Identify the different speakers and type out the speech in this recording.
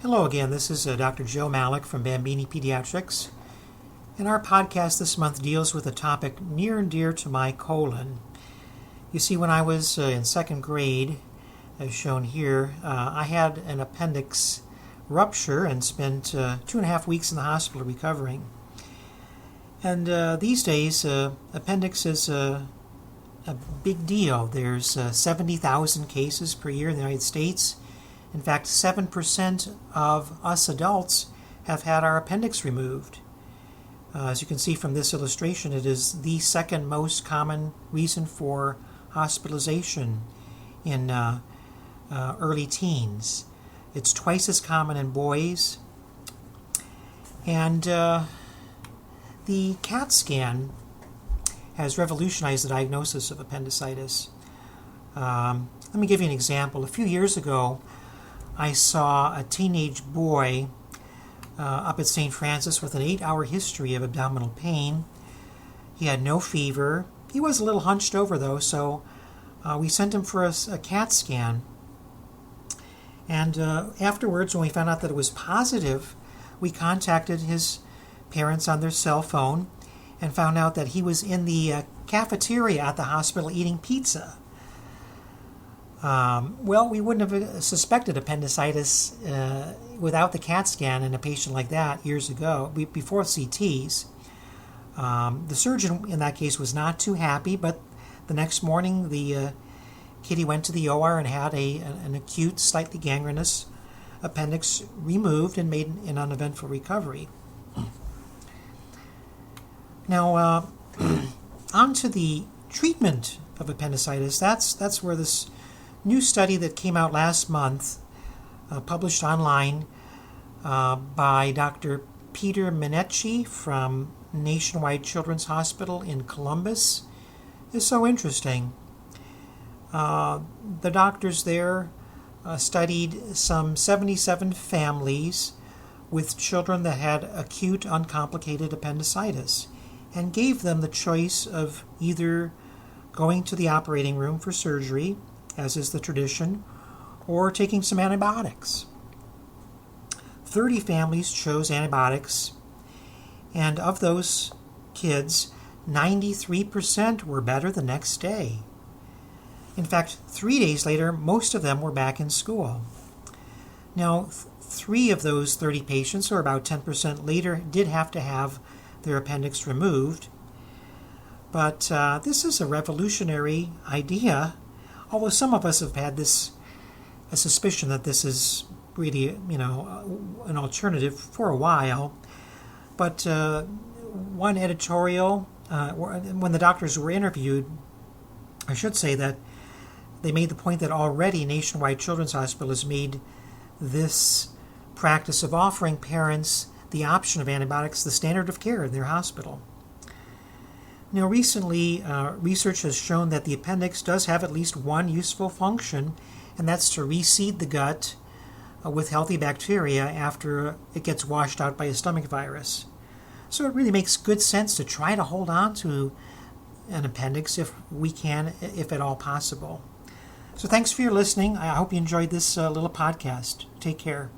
Speaker 1: Hello again, this is Dr. Joe Malak from Bambini Pediatrics, and our podcast this month deals with a topic near and dear to my colon. You see, when I was in second grade, as shown here, I had an appendix rupture and spent 2.5 weeks in the hospital recovering. And these days, appendix is a big deal. There's 70,000 cases per year in the United States. In fact, 7% of us adults have had our appendix removed. As you can see from this illustration, it is the second most common reason for hospitalization in early teens. It's twice as common in boys. And the CAT scan has revolutionized the diagnosis of appendicitis. Let me give you an example. A few years ago, I saw a teenage boy up at St. Francis with an 8-hour history of abdominal pain. He had no fever. He was a little hunched over, though, so we sent him for a CAT scan. And afterwards, when we found out that it was positive, we contacted his parents on their cell phone and found out that he was in the cafeteria at the hospital eating pizza. Well, we wouldn't have suspected appendicitis without the CAT scan in a patient like that years ago, before CTs. The surgeon in that case was not too happy, but the next morning the kitty went to the OR and had an acute, slightly gangrenous appendix removed and made an uneventful recovery. Now, on to the treatment of appendicitis. That's where this new study that came out last month, published online by Dr. Peter Minecci from Nationwide Children's Hospital in Columbus, is so interesting. The doctors there studied some 77 families with children that had acute uncomplicated appendicitis and gave them the choice of either going to the operating room for surgery, as is the tradition, or taking some antibiotics. 30 families chose antibiotics, and of those kids, 93% were better the next day. In fact, 3 days later, most of them were back in school. Now, 3 of those 30 patients, or about 10% later, did have to have their appendix removed. But this is a revolutionary idea, although some of us have had a suspicion that this is really, an alternative for a while. But one editorial, when the doctors were interviewed, I should say that they made the point that already Nationwide Children's Hospital has made this practice of offering parents the option of antibiotics the standard of care in their hospital. Now, recently, research has shown that the appendix does have at least one useful function, and that's to reseed the gut with healthy bacteria after it gets washed out by a stomach virus. So it really makes good sense to try to hold on to an appendix if we can, if at all possible. So thanks for your listening. I hope you enjoyed this little podcast. Take care.